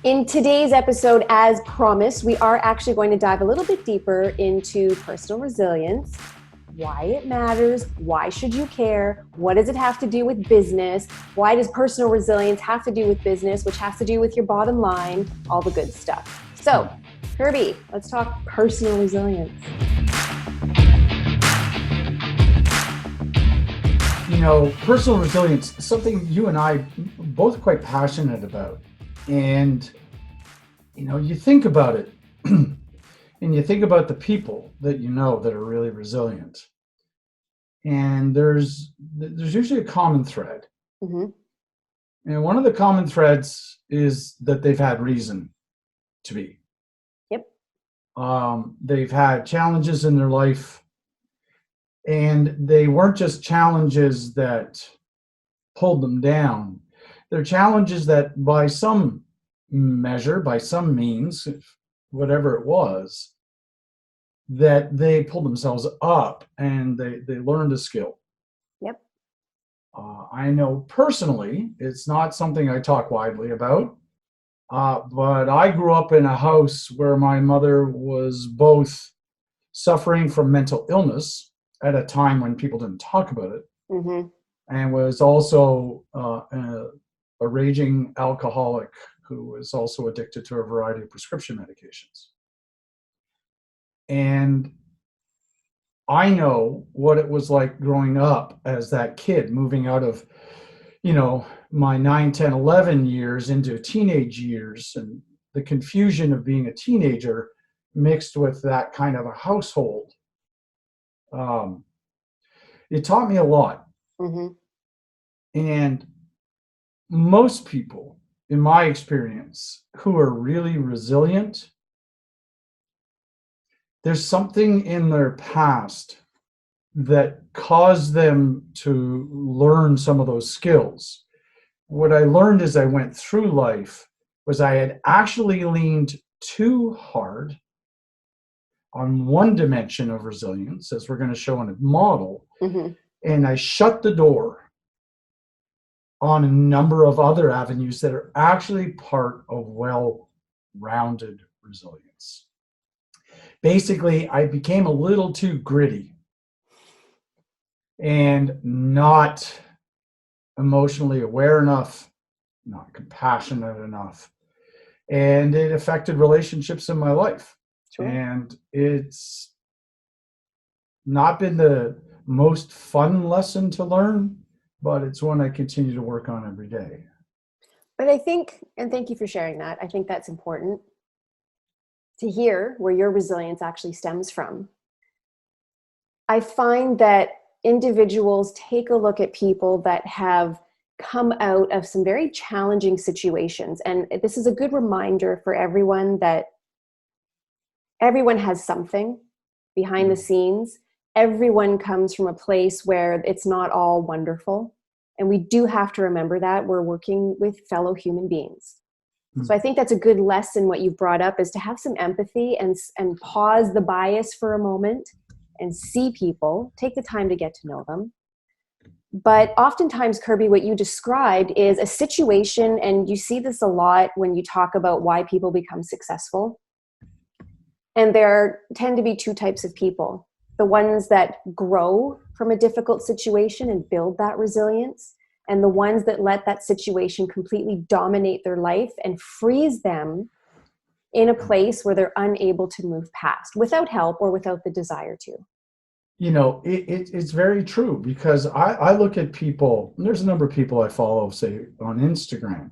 In today's episode, as promised, we are actually going to dive a little bit deeper into personal resilience, why it matters, why should you care, what does it have to do with business, why does personal resilience have to do with business, which has to do with your bottom line, all the good stuff. So, Kirby, let's talk personal resilience. You know, personal resilience is something you and I both quite passionate about. And, you know, you think about it and you think about the people that you know that are really resilient. And there's usually a common thread. Mm-hmm. And one of the common threads is that they've had reason to be. Yep. They've had challenges in their life, and they weren't just challenges that pulled them down. They're challenges that by some measure, by some means, whatever it was, that they pulled themselves up and they learned a skill. Yep. I know personally, it's not something I talk widely about, but I grew up in a house where my mother was both suffering from mental illness at a time when people didn't talk about it, Mm-hmm. and was also a raging alcoholic who was also addicted to a variety of prescription medications. And I know what it was like growing up as that kid, moving out of, you know, my 9, 10, 11 years into teenage years, and the confusion of being a teenager mixed with that kind of a household. It taught me a lot. Mm-hmm. And most people, in my experience, who are really resilient, there's something in their past that caused them to learn some of those skills. What I learned as I went through life was I had actually leaned too hard on one dimension of resilience, as we're going to show in a model, Mm-hmm. and I shut the door on a number of other avenues that are actually part of well-rounded resilience. Basically, I became a little too gritty and not emotionally aware enough, not compassionate enough. And it affected relationships in my life. Sure. And it's not been the most fun lesson to learn, but it's one I continue to work on every day. But I think, and thank you for sharing that, I think that's important to hear where your resilience actually stems from. I find that individuals take a look at people that have come out of some very challenging situations. And this is a good reminder for everyone that everyone has something behind the scenes. Everyone comes from a place where it's not all wonderful. And we do have to remember that we're working with fellow human beings. So I think that's a good lesson. What you've brought up is to have some empathy and pause the bias for a moment and see people, take the time to get to know them. But oftentimes, Kirby, what you described is a situation, and you see this a lot when you talk about why people become successful. And there tend to be two types of people. The ones that grow from a difficult situation and build that resilience, and the ones that let that situation completely dominate their life and freeze them in a place where they're unable to move past without help or without the desire to. You know, it's very true, because I look at people, and there's a number of people I follow, say, on Instagram.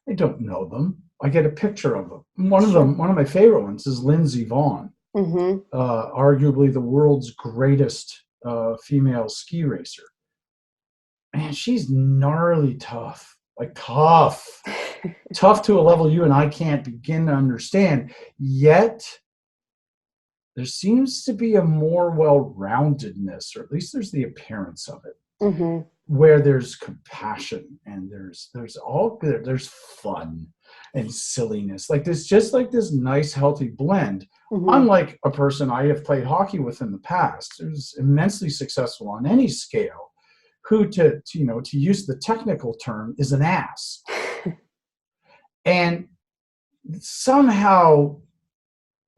I don't know them. I get a picture of them. One of my favorite ones is Lindsey Vonn, arguably the world's greatest female ski racer. Man, she's gnarly tough, like tough to a level you and I can't begin to understand. Yet there seems to be a more well-roundedness, or at least there's the appearance of it, where there's compassion and there's fun and silliness. Like there's just like this nice, healthy blend. Unlike a person I have played hockey with in the past, who's immensely successful on any scale, who to use the technical term is an ass. And somehow,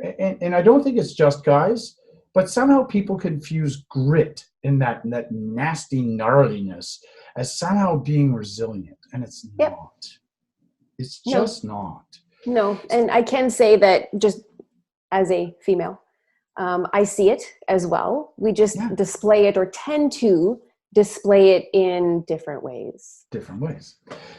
and I don't think it's just guys, but somehow people confuse grit and that nasty gnarliness as somehow being resilient, and it's Yep. not. It's No, just not. no. And I can say that just as a female, I see it as well. We just Yeah, display it or tend to display it in different ways. different ways.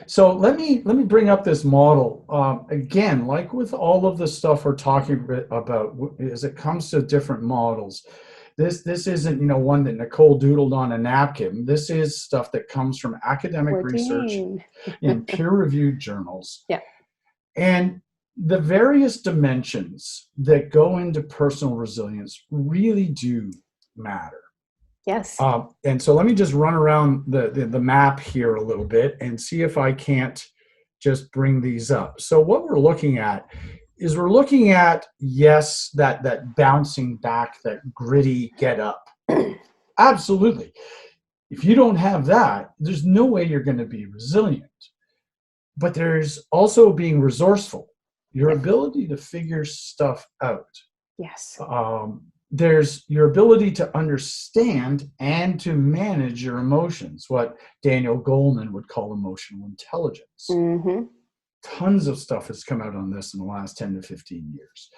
So let me bring up this model again. Like with all of the stuff we're talking about, as it comes to different models, this isn't one that Nicole doodled on a napkin. This is stuff that comes from academic What do you research mean? in peer-reviewed journals, Yeah. and the various dimensions that go into personal resilience really do matter. Yes. And so let me just run around the map here a little bit and see if I can't just bring these up. So what we're looking at is yes, that bouncing back, that gritty get up. Absolutely. If you don't have that, there's no way you're going to be resilient. But there's also being resourceful, your Yep. ability to figure stuff out. Yes. There's your ability to understand and to manage your emotions, what Daniel Goleman would call emotional intelligence. Mm-hmm. Tons of stuff has come out on this in the last 10 to 15 years.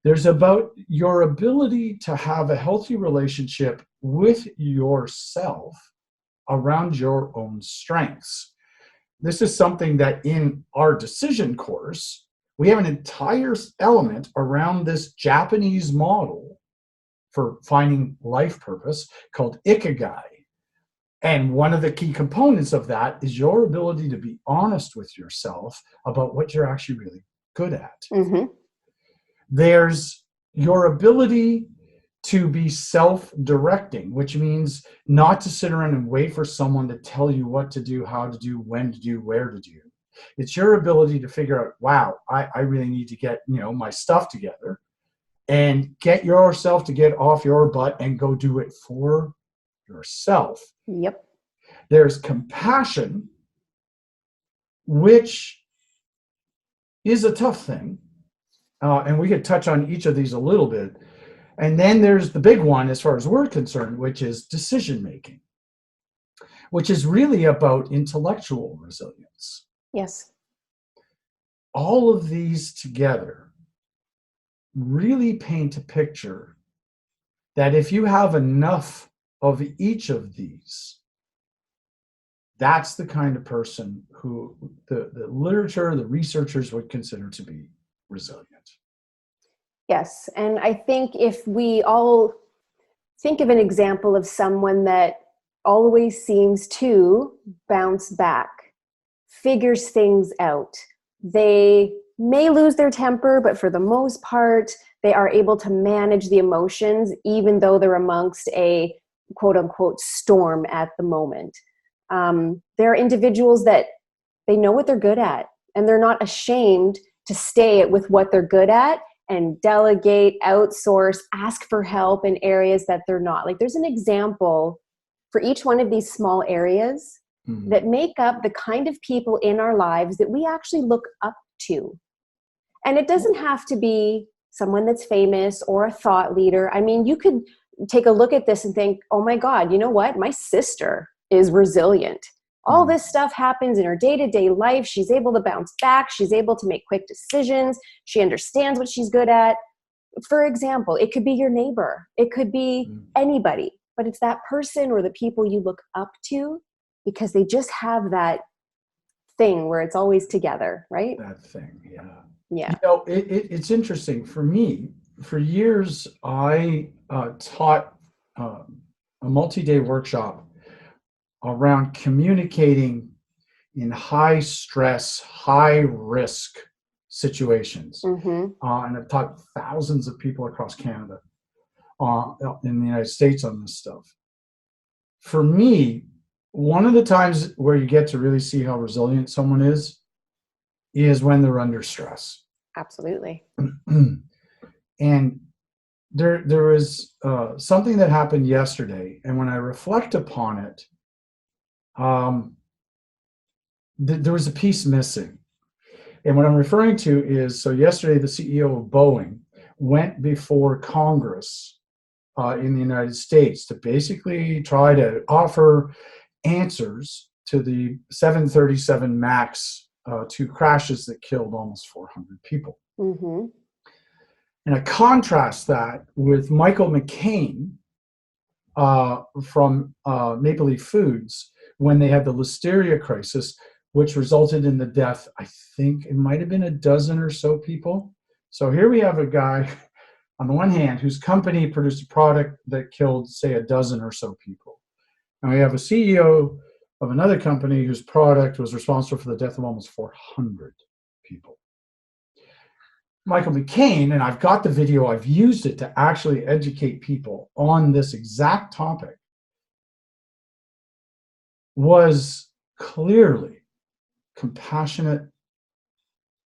There's about your ability to have a healthy relationship with yourself around your own strengths. This is something that in our decision course, we have an entire element around this Japanese model for finding life purpose called ikigai. And one of the key components of that is your ability to be honest with yourself about what you're actually really good at. Mm-hmm. There's your ability to be self-directing, which means not to sit around and wait for someone to tell you what to do, how to do, when to do, where to do. It's your ability to figure out, wow, I really need to get my stuff together and get yourself to get off your butt and go do it for yourself. Yep. There's compassion, which is a tough thing. And we could touch on each of these a little bit. And then there's the big one, as far as we're concerned, which is decision making, which is really about intellectual resilience. Yes. All of these together really paint a picture that if you have enough of each of these, that's the kind of person who the literature, the researchers would consider to be resilient. Yes. And I think if we all think of an example of someone that always seems to bounce back, figures things out, they may lose their temper, but for the most part, they are able to manage the emotions, even though they're amongst a quote unquote storm at the moment. There are individuals that they know what they're good at, and they're not ashamed to stay with what they're good at and delegate, outsource, ask for help in areas that they're not. Like there's an example for each one of these small areas that make up the kind of people in our lives that we actually look up to. And it doesn't have to be someone that's famous or a thought leader. I mean, you could take a look at this and think, oh my God, you know what? My sister is resilient. All this stuff happens in her day-to-day life. She's able to bounce back. She's able to make quick decisions. She understands what she's good at. For example, it could be your neighbor. It could be anybody, but it's that person or the people you look up to because they just have that thing where it's always together, right? That thing, yeah. Yeah. It's interesting. For me, for years, I taught a multi-day workshop around communicating in high stress, high risk situations. And I've taught thousands of people across Canada, in the United States on this stuff. For me, one of the times where you get to really see how resilient someone is when they're under stress. Absolutely. And there was something that happened yesterday, and when I reflect upon it, there was a piece missing. And what I'm referring to is, so yesterday the CEO of Boeing went before Congress in the United States to basically try to offer answers to the 737 MAX 2 crashes that killed almost 400 people. Mm-hmm. And I contrast that with Michael McCain from Maple Leaf Foods when they had the listeria crisis, which resulted in the death, I think it might have been a dozen or so people. So here we have a guy, on the one hand, whose company produced a product that killed, say, a dozen or so people. And we have a CEO of another company whose product was responsible for the death of almost 400 people. Michael McCain, and I've got the video, I've used it to actually educate people on this exact topic, was clearly compassionate,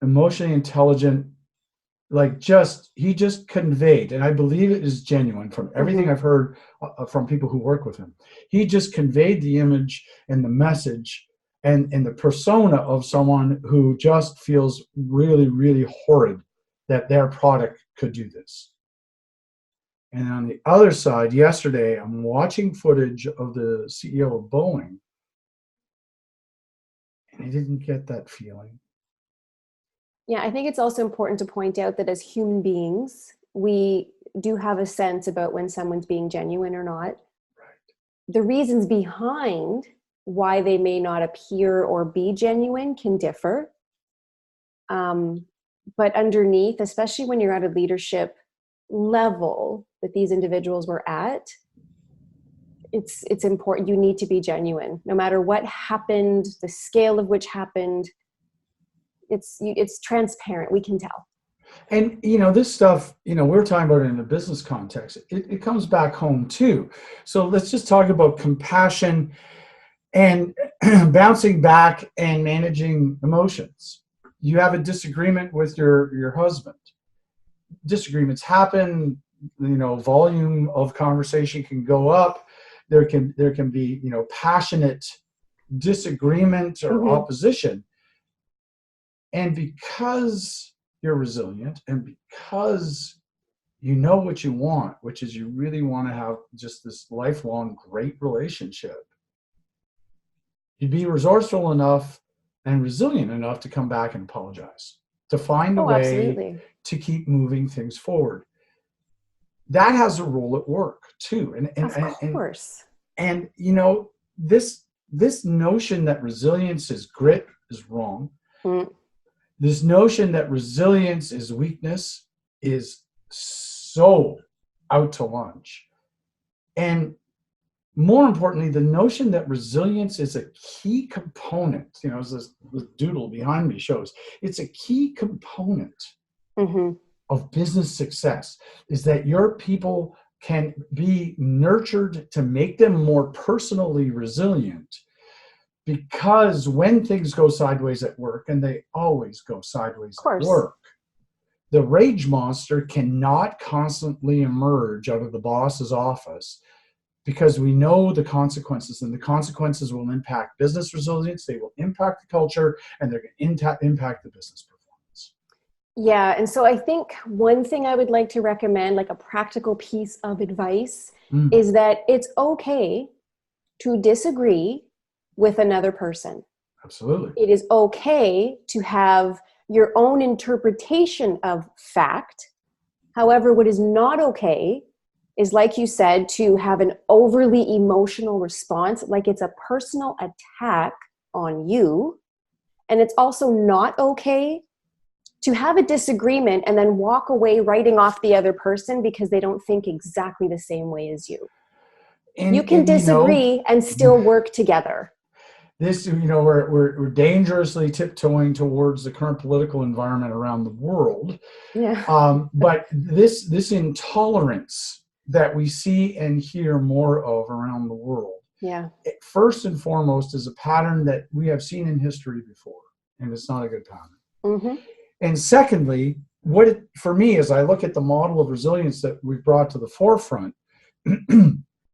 emotionally intelligent, he just conveyed, and I believe it is genuine from everything I've heard from people who work with him. He just conveyed the image and the message and the persona of someone who just feels really, really horrid that their product could do this. And on the other side, yesterday, I'm watching footage of the CEO of Boeing, and I didn't get that feeling. Yeah, I think it's also important to point out that as human beings, we do have a sense about when someone's being genuine or not. Right. The reasons behind why they may not appear or be genuine can differ. But underneath, especially when you're at a leadership level that these individuals were at, it's important. You need to be genuine. No matter what happened, the scale of which happened, it's transparent. We can tell. And, this stuff, we're talking about it in a business context. It comes back home too. So let's just talk about compassion and bouncing back and managing emotions. You have a disagreement with your husband. Disagreements happen, volume of conversation can go up. There can be, passionate disagreement or opposition. And because you're resilient and because you know what you want, which is you really want to have just this lifelong great relationship, you'd be resourceful enough and resilient enough to come back and apologize, to find a way absolutely. to keep moving things forward. That has a role at work too. Of course. And this notion that resilience is grit is wrong. This notion that resilience is weakness is so out to lunch. And more importantly, the notion that resilience is a key component, as this doodle behind me shows, it's a key component of business success, is that your people can be nurtured to make them more personally resilient. Because when things go sideways at work, and they always go sideways at work, the rage monster cannot constantly emerge out of the boss's office, because we know the consequences, and the consequences will impact business resilience, they will impact the culture, and they're going to impact the business performance. Yeah, and so I think one thing I would like to recommend, like a practical piece of advice, is that it's okay to disagree with another person. Absolutely. It is okay to have your own interpretation of fact. However, what is not okay is, like you said, to have an overly emotional response, like it's a personal attack on you. And it's also not okay to have a disagreement and then walk away writing off the other person because they don't think exactly the same way as you. You can disagree and still work together. This, we're dangerously tiptoeing towards the current political environment around the world. Yeah. But this intolerance that we see and hear more of around the world, first and foremost, is a pattern that we have seen in history before, and it's not a good pattern. And secondly, for me, as I look at the model of resilience that we've brought to the forefront,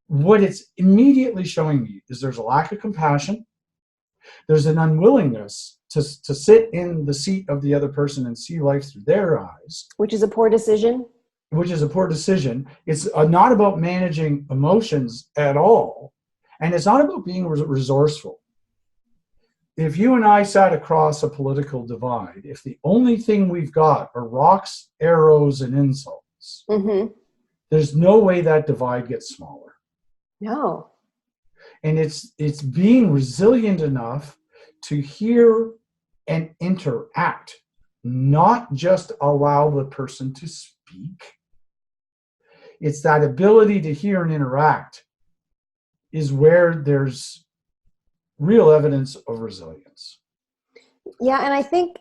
what it's immediately showing me is there's a lack of compassion. There's an unwillingness to sit in the seat of the other person and see life through their eyes, which is a poor decision. Which is a poor decision. It's not about managing emotions at all. And it's not about being resourceful. If you and I sat across a political divide, if the only thing we've got are rocks, arrows, and insults, there's no way that divide gets smaller. No. And it's being resilient enough to hear and interact, not just allow the person to speak. It's that ability to hear and interact is where there's real evidence of resilience. Yeah, and I think,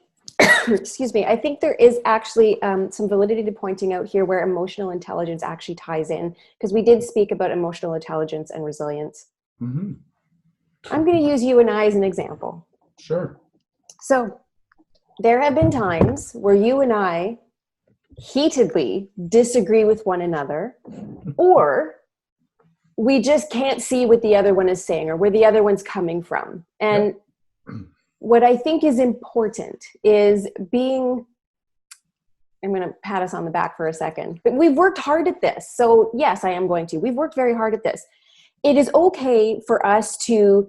excuse me, I think there is actually some validity to pointing out here where emotional intelligence actually ties in, because we did speak about emotional intelligence and resilience. Mm-hmm. I'm going to use you and I as an example. Sure. So there have been times where you and I heatedly disagree with one another, or we just can't see what the other one is saying or where the other one's coming from. And what I think is important is being, I'm going to pat us on the back for a second, but we've worked hard at this. So yes, I am going to. We've worked very hard at this. It is okay for us to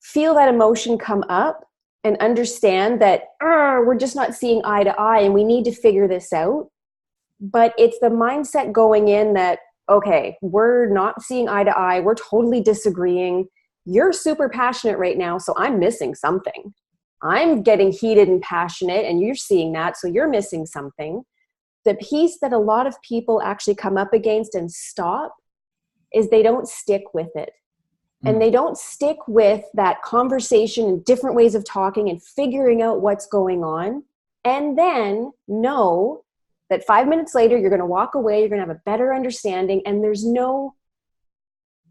feel that emotion come up and understand that we're just not seeing eye to eye and we need to figure this out. But it's the mindset going in that, okay, we're not seeing eye to eye. We're totally disagreeing. You're super passionate right now, so I'm missing something. I'm getting heated and passionate, and you're seeing that, so you're missing something. The piece that a lot of people actually come up against and stop is they don't stick with it. And they don't stick with that conversation and different ways of talking and figuring out what's going on. And then know that 5 minutes later, you're going to walk away, you're going to have a better understanding, and there's no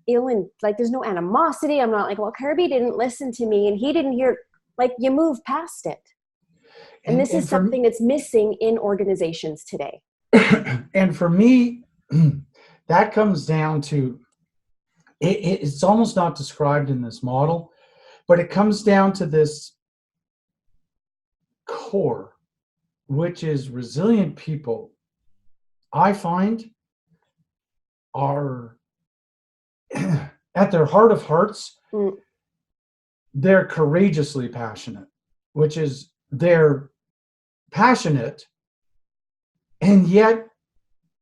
there's no animosity. I'm not like, well, Kirby didn't listen to me and he didn't hear, like, you move past it. And this is something that's missing in organizations today. And for me, that comes down to, it's almost not described in this model, but it comes down to this core, which is resilient people, I find, are at their heart of hearts, they're courageously passionate, which is they're passionate and yet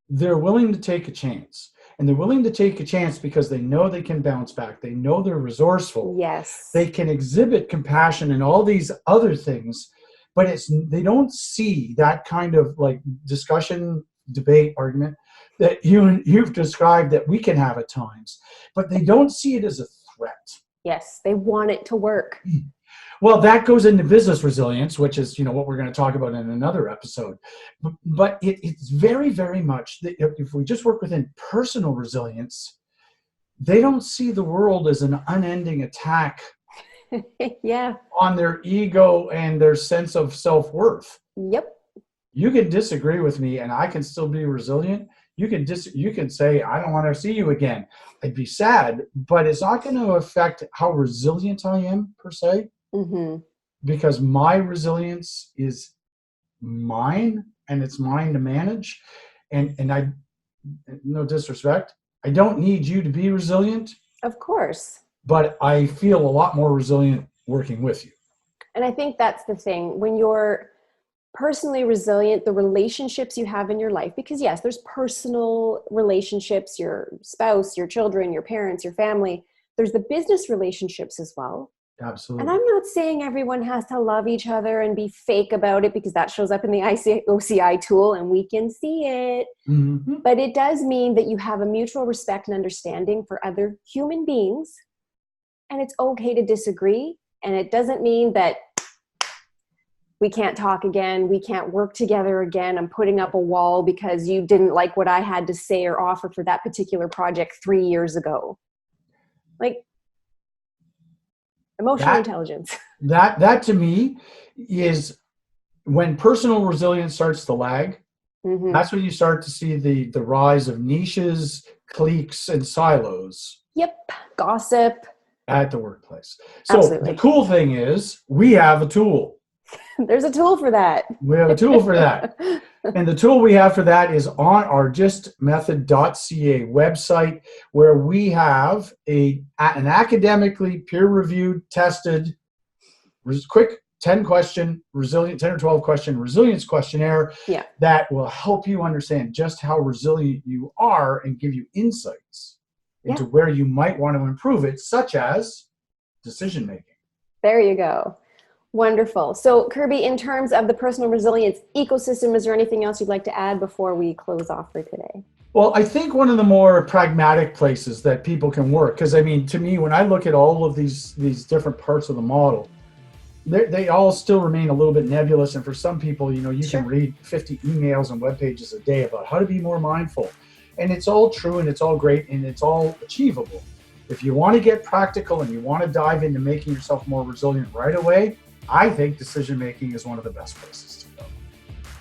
they're willing to take a chance. And they're willing to take a chance because they know they can bounce back. They know they're resourceful. Yes. They can exhibit compassion and all these other things, but they don't see that kind of like discussion, debate, argument that you've described that we can have at times, but they don't see it as a threat. Yes, they want it to work. Well, that goes into business resilience, which is, what we're going to talk about in another episode. But it's very, very much that if we just work within personal resilience, they don't see the world as an unending attack on their ego and their sense of self-worth. Yep. You can disagree with me and I can still be resilient. You can say, I don't want to see you again. I'd be sad, but it's not going to affect how resilient I am per se. Because my resilience is mine and it's mine to manage. And I, no disrespect, I don't need you to be resilient. Of course. But I feel a lot more resilient working with you. And I think that's the thing. When you're personally resilient, the relationships you have in your life, because yes, there's personal relationships, your spouse, your children, your parents, your family. There's the business relationships as well. Absolutely. And I'm not saying everyone has to love each other and be fake about it, because that shows up in the OCI tool and we can see it. But it does mean that you have a mutual respect and understanding for other human beings. And it's okay to disagree. And it doesn't mean that we can't talk again. We can't work together again. I'm putting up a wall because you didn't like what I had to say or offer for that particular project 3 years ago. Like, emotional intelligence. That to me is when personal resilience starts to lag. That's when you start to see the rise of niches, cliques, and silos. Yep. Gossip. at the workplace. So the Absolutely. cool thing is we have a tool. There's a tool for that. We have a tool for that. And the tool we have for that is on our justmethod.ca website, where we have an academically peer-reviewed, tested, quick 10 or 12 question resilience questionnaire Yeah. that will help you understand just how resilient you are and give you insights into where you might want to improve it, such as decision making. There you go. Wonderful. So Kirby, in terms of the personal resilience ecosystem, is there anything else you'd like to add before we close off for today? Well, I think one of the more pragmatic places that people can work, because I mean, to me, when I look at all of these different parts of the model, they all still remain a little bit nebulous. And for some people, you can read 50 emails and web pages a day about how to be more mindful. And it's all true and it's all great and it's all achievable. If you want to get practical and you want to dive into making yourself more resilient right away, I think decision making is one of the best places to go.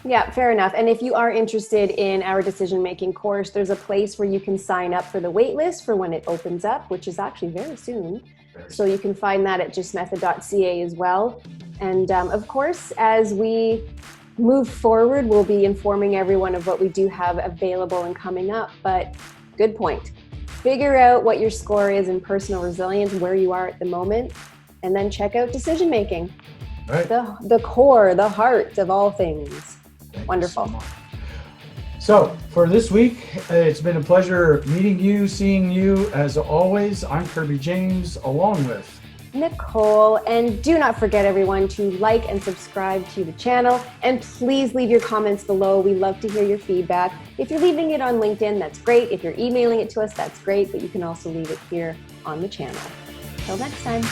Yeah, fair enough. And if you are interested in our decision-making course, there's a place where you can sign up for the wait list for when it opens up, which is actually very soon. So you can find that at justmethod.ca as well. And of course, as we move forward, we'll be informing everyone of what we do have available and coming up. But good point. Figure out what your score is in personal resilience, where you are at the moment, and then check out decision making. Right. The core, the heart of all things. Wonderful. So for this week, it's been a pleasure meeting you, seeing you. As always, I'm Kirby James, along with Nicole. And do not forget, everyone, to like and subscribe to the channel. And please leave your comments below. We love to hear your feedback. If you're leaving it on LinkedIn, that's great. If you're emailing it to us, that's great. But you can also leave it here on the channel. Till next time.